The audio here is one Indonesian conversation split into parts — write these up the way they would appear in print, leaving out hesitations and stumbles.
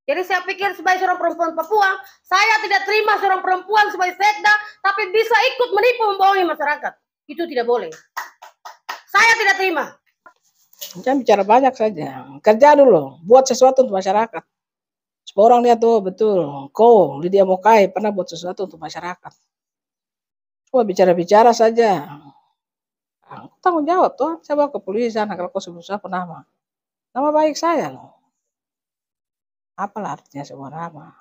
Jadi saya pikir sebagai seorang perempuan Papua, saya tidak terima seorang perempuan sebagai sekda, tapi bisa ikut menipu membohongi masyarakat. Itu tidak boleh. Saya tidak terima. Jangan bicara banyak saja. Kerja dulu, buat sesuatu untuk masyarakat. Supaya orang lihat tuh betul, kau Lydia Mokai pernah buat sesuatu untuk masyarakat. Cuma bicara-bicara saja. Tanggung jawab tuh, saya bawa ke polisi sana kalau kau sebut saya nama. Nama baik saya loh. Apalah artinya semua nama.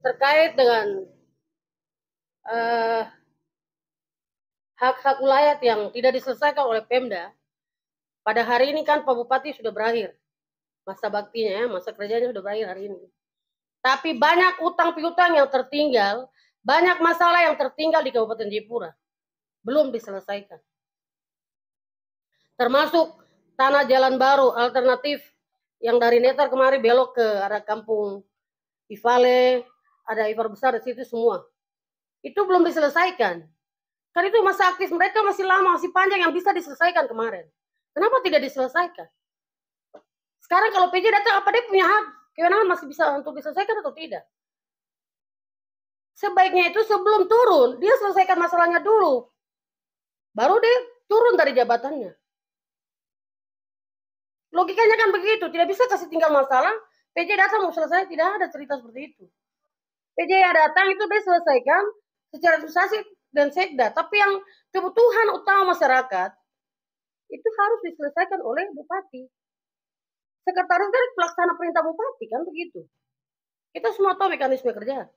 Terkait dengan hak-hak wilayah yang tidak diselesaikan oleh Pemda, pada hari ini kan Pak Bupati sudah berakhir masa baktinya, masa kerjanya sudah berakhir hari ini. Tapi banyak utang piutang yang tertinggal, banyak masalah yang tertinggal di Kabupaten Jayapura, belum diselesaikan. Termasuk tanah jalan baru alternatif yang dari Netar kemari belok ke arah kampung Ivale, ada Ivar besar di situ semua. Itu belum diselesaikan. Kan itu masa aktif mereka masih lama, masih panjang yang bisa diselesaikan kemarin. Kenapa tidak diselesaikan? Sekarang kalau PJ datang, apa dia punya hak? Kewenangan masih bisa untuk diselesaikan atau tidak? Sebaiknya itu sebelum turun, dia selesaikan masalahnya dulu. Baru dia turun dari jabatannya. Logikanya kan begitu, tidak bisa kasih tinggal masalah, PJ datang mau selesai, tidak ada cerita seperti itu. PJ yang datang itu dia selesaikan secara administrasi dan sekda, tapi yang kebutuhan utama masyarakat itu harus diselesaikan oleh bupati. Sekretaris dari pelaksana perintah bupati kan begitu. Kita semua tahu mekanisme kerja.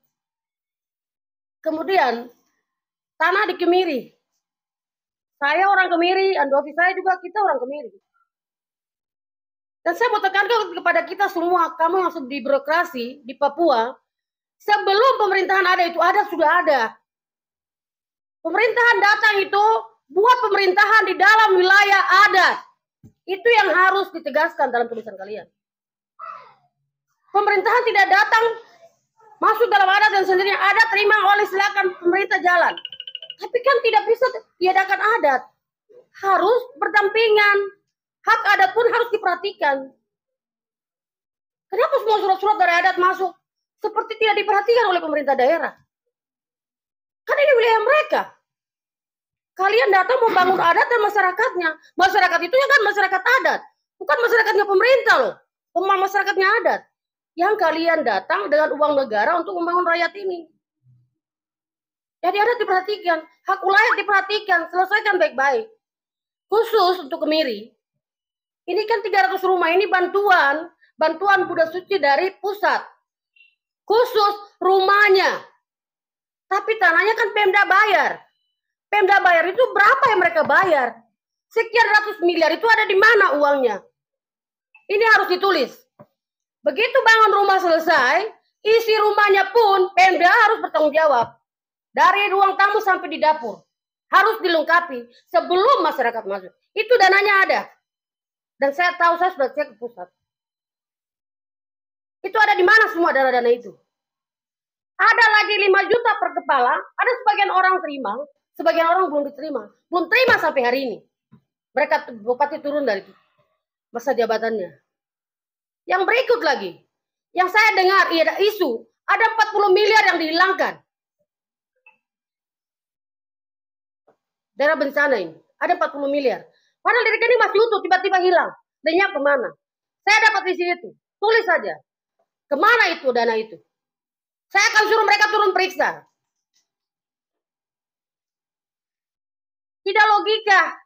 Kemudian tanah di Kemiri. Saya orang Kemiri, Andovi saya juga kita orang Kemiri. Dan saya mau tekankan kepada kita semua, kamu yang di birokrasi di Papua, sebelum pemerintahan ada itu ada sudah ada. Pemerintahan datang itu buat pemerintahan di dalam wilayah adat. Itu yang harus ditegaskan dalam tulisan kalian. Pemerintahan tidak datang masuk dalam adat dan sendirinya ada terima oleh silakan pemerintah jalan. Tapi kan tidak bisa diadakan adat. Harus berdampingan. Hak adat pun harus diperhatikan. Kenapa semua surat-surat dari adat masuk seperti tidak diperhatikan oleh pemerintah daerah? Kan ini wilayah mereka. Kalian datang membangun adat dan masyarakatnya. Masyarakat itu ya kan masyarakat adat. Bukan masyarakatnya pemerintah loh. Masyarakatnya adat. Yang kalian datang dengan uang negara untuk membangun rakyat ini. Jadi adat diperhatikan. Hak wilayah diperhatikan. Selesaikan baik-baik. Khusus untuk Kemiri. Ini kan 300 rumah. Ini bantuan Buddha Suci dari pusat. Khusus rumahnya. Tapi tanahnya kan Pemda bayar. Pemda bayar itu berapa yang mereka bayar? Sekian ratus miliar itu ada di mana uangnya? Ini harus ditulis. Begitu bangun rumah selesai, isi rumahnya pun Pemda harus bertanggung jawab. Dari ruang tamu sampai di dapur. Harus dilengkapi sebelum masyarakat masuk. Itu dananya ada. Dan saya tahu, saya sudah cek ke pusat. Itu ada di mana semua dana-dana itu? Ada lagi 5 juta per kepala, ada sebagian orang terima, sebagian orang belum diterima. Belum terima sampai hari ini. Mereka bupati turun dari masa jabatannya. Yang berikut lagi, yang saya dengar ada isu, ada 40 miliar yang dihilangkan. Daerah bencana ini, ada 40 miliar. Padahal di rekening masih utuh, tiba-tiba hilang. Lenyap kemana? Saya dapat isi itu. Tulis saja. Kemana itu dana itu? Saya akan suruh mereka turun periksa. Tidak logika.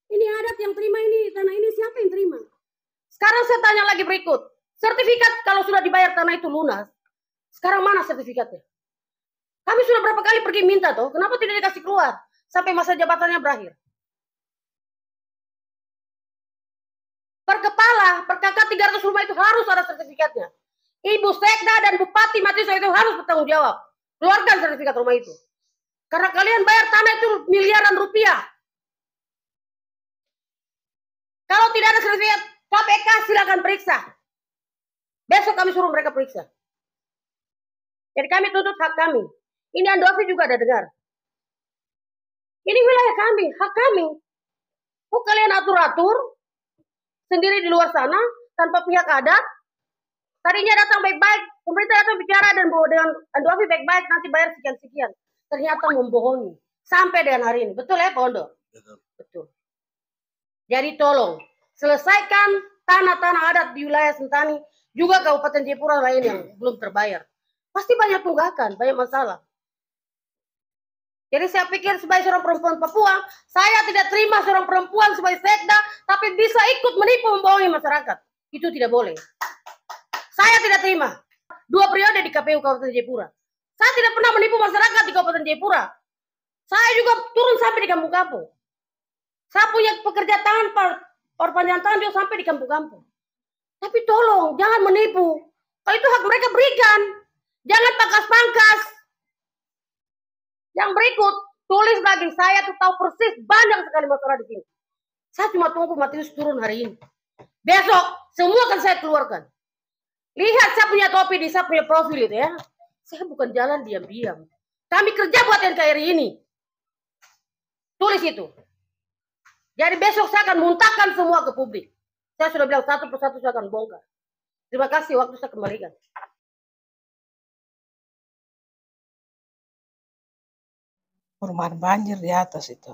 Ini adat yang terima ini, tanah ini siapa yang terima? Sekarang saya tanya lagi berikut. Sertifikat kalau sudah dibayar tanah itu lunas. Sekarang mana sertifikatnya? Kami sudah berapa kali pergi minta toh, kenapa tidak dikasih keluar? Sampai masa jabatannya berakhir. Per kepala, per kakak 300 rumah itu harus ada sertifikatnya. Ibu sekda dan bupati Matiso itu harus bertanggung jawab. Keluarkan sertifikat rumah itu. Karena kalian bayar tanah itu miliaran rupiah. Kalau tidak ada sertifikat, KPK silakan periksa. Besok kami suruh mereka periksa. Jadi kami tuntut hak kami. Ini Andovi juga ada dengar. Ini wilayah kami, hak kami. Kok kalian atur-atur sendiri di luar sana tanpa pihak adat? Tadinya datang baik-baik, pemerintah datang bicara dan dengan Andovi baik-baik, nanti bayar sekian-sekian. Ternyata membohongi. Sampai dengan hari ini. Betul ya, Pak Ondo? Betul. Jadi tolong, selesaikan tanah-tanah adat di wilayah Sentani, juga Kabupaten Jayapura lain yang belum terbayar. Pasti banyak tunggakan, banyak masalah. Jadi saya pikir sebagai seorang perempuan Papua, saya tidak terima seorang perempuan sebagai sekda, tapi bisa ikut menipu membohongi masyarakat. Itu tidak boleh. Saya tidak terima. 2 periode di KPU Kabupaten Jayapura. Saya tidak pernah menipu masyarakat di Kabupaten Jayapura. Saya juga turun sampai di kampung-kampung. Saya punya pekerja tangan, perpanjangan tangan juga sampai di kampung-kampung. Tapi tolong, jangan menipu. Kalau itu hak mereka berikan. Jangan pangkas-pangkas. Yang berikut, tulis lagi. Saya tuh tahu persis banyak sekali masalah di sini. Saya cuma tunggu Matius turun hari ini. Besok, semua akan saya keluarkan. Lihat saya punya topi di saya punya profil itu ya. Saya bukan jalan diam-diam. Kami kerja buat NKRI ini. Tulis itu. Jadi besok saya akan muntahkan semua ke publik. Saya sudah bilang satu persatu saya akan bongkar. Terima kasih, waktu saya kembalikan. Perumahan banjir di atas itu.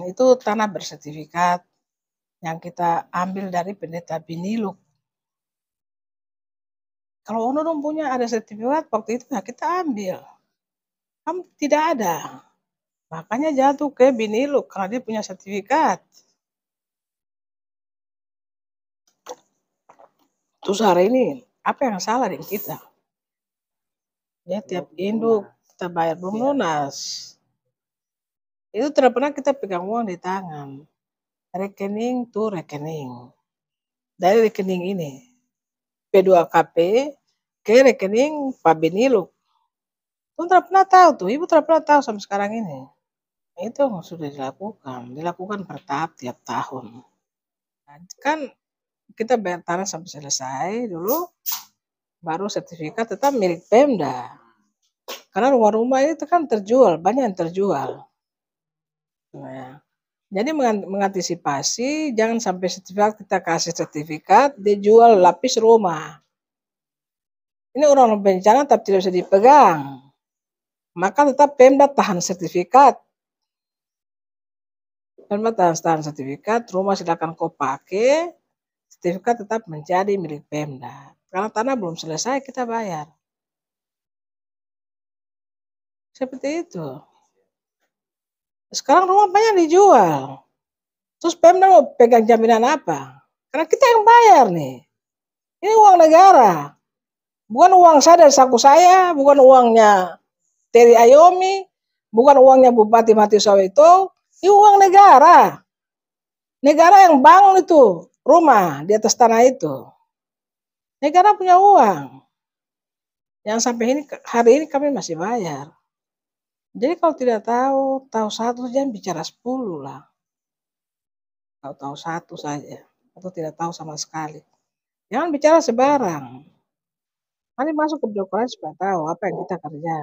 Itu tanah bersertifikat yang kita ambil dari pendeta Biniluk. Kalau orang punya ada sertifikat waktu itu ya kita ambil. Kan tidak ada. Makanya jatuh ke Biniluk karena dia punya sertifikat. Terus hari ini apa yang salah dengan kita? Ya tiap induk kita bayar belum lunas. Itu tidak pernah kita pegang uang di tangan. Rekening tuh rekening. Dari rekening ini P2KP ke rekening Pak Biniluk. Tuh tidak pernah tahu tuh, ibu tidak pernah tahu sampai sekarang ini. Itu sudah dilakukan per tahap tiap tahun. Nah, kan kita bayar tanah sampai selesai dulu, baru sertifikat tetap milik Pemda. Karena rumah-rumah itu kan terjual, banyak yang terjual. Nah, jadi mengantisipasi jangan sampai sertifikat kita kasih sertifikat, dia jual lapis rumah. Ini orang bencana tetap tidak bisa dipegang. Maka tetap Pemda tahan sertifikat. Pemda tahan sertifikat, rumah silakan kau pakai, sertifikat tetap menjadi milik Pemda. Karena tanah belum selesai kita bayar. Seperti itu. Sekarang rumah banyak dijual. Terus Pemda mau pegang jaminan apa? Karena kita yang bayar nih. Ini uang negara. Bukan uang saya dari saku saya, bukan uangnya Teri Ayomi, bukan uangnya Bupati Matius Soweto, ini uang negara. Negara yang bangun itu rumah di atas tanah itu. Negara punya uang. Yang sampai hari ini kami masih bayar. Jadi kalau tidak tahu satu jangan bicara 10 lah. Tahu satu saja. Atau tidak tahu sama sekali. Jangan bicara sebarang. Mari masuk ke birokrasi supaya tahu apa yang kita kerja.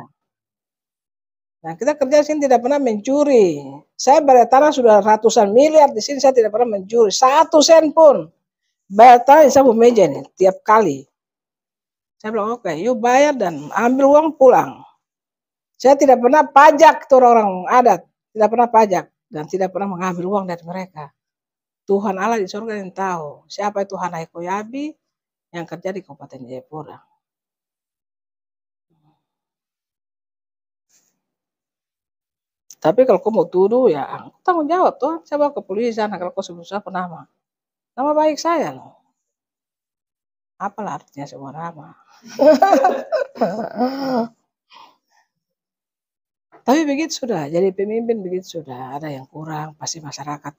Nah, kita kerja di sini tidak pernah mencuri. Saya bayar tanah sudah ratusan miliar di sini saya tidak pernah mencuri. 1 sen pun. Bayar tanah di samping meja nih tiap kali. Saya bilang oke, yuk bayar dan ambil uang pulang. Saya tidak pernah pajak itu orang-orang adat. Tidak pernah pajak. Dan tidak pernah mengambil uang dari mereka. Tuhan Allah di surga yang tahu. Siapa itu Hana Koyabi yang kerja di Kabupaten Jayapura. Tapi kalau kau mau tuduh ya aku tanggung jawab tuh. Saya bawa ke polisi sana kalau kau sebut saya nama. Nama baik saya loh. Apalah artinya sebuah nama. Tapi begitu sudah. Jadi pemimpin begitu sudah. Ada yang kurang. Pasti masyarakat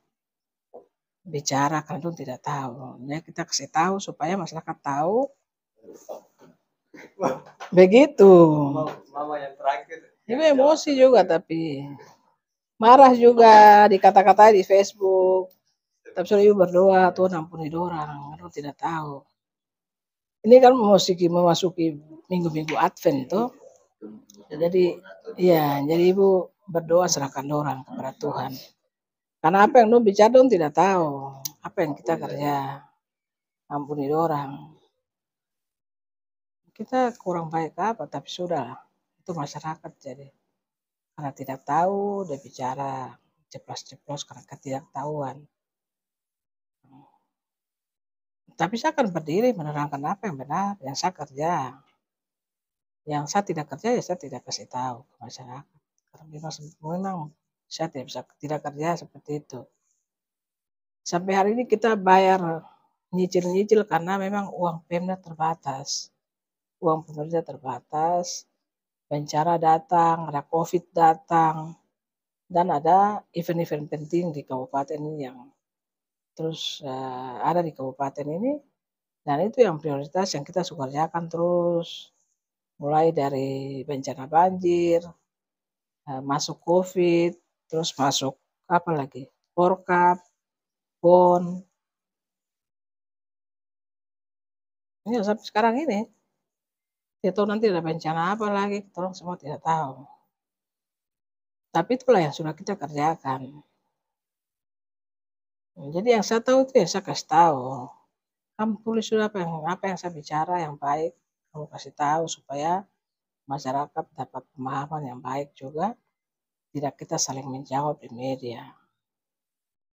bicara kan itu tidak tahu. Ya kita kasih tahu supaya masyarakat tahu. Begitu. Mama yang terakhir. Ibu emosi juga tapi marah juga dikata-katai di Facebook. Tapi sudah ibu berdoa Tuhan ampuni dorang, orang tidak tahu. Ini kan memasuki minggu-minggu Advent tuh. Jadi ya, jadi Ibu berdoa serahkan orang kepada Tuhan. Karena apa yang dong bicara dong tidak tahu. Apa yang kita kerja. Ampuni orang. Kita kurang baik apa, tapi sudah. Itu masyarakat jadi. Karena tidak tahu, dia bicara ceplos-ceplos karena ketidaktahuan. Tapi saya akan berdiri menerangkan apa yang benar, yang saya kerja. Yang saya tidak kerja, ya saya tidak kasih tahu ke masyarakat. Karena memang saya tidak kerja seperti itu. Sampai hari ini kita bayar nyicil-nyicil karena memang uang Pemda terbatas. Uang pemerintah terbatas, bencana datang, ada COVID datang, dan ada event-event penting di kabupaten ini yang terus ada di kabupaten ini, dan itu yang prioritas yang kita suka kerjakan terus, mulai dari bencana banjir, masuk COVID, terus masuk apa lagi, Porkap, PON, ini sampai sekarang ini, tidak tahu nanti ada bencana apa lagi, tolong semua tidak tahu. Tapi itulah yang sudah kita kerjakan. Jadi yang saya tahu itu ya saya kasih tahu. Kamu tulis sudah apa yang saya bicara yang baik, kamu kasih tahu supaya masyarakat dapat pemahaman yang baik juga. Tidak kita saling menjawab di media.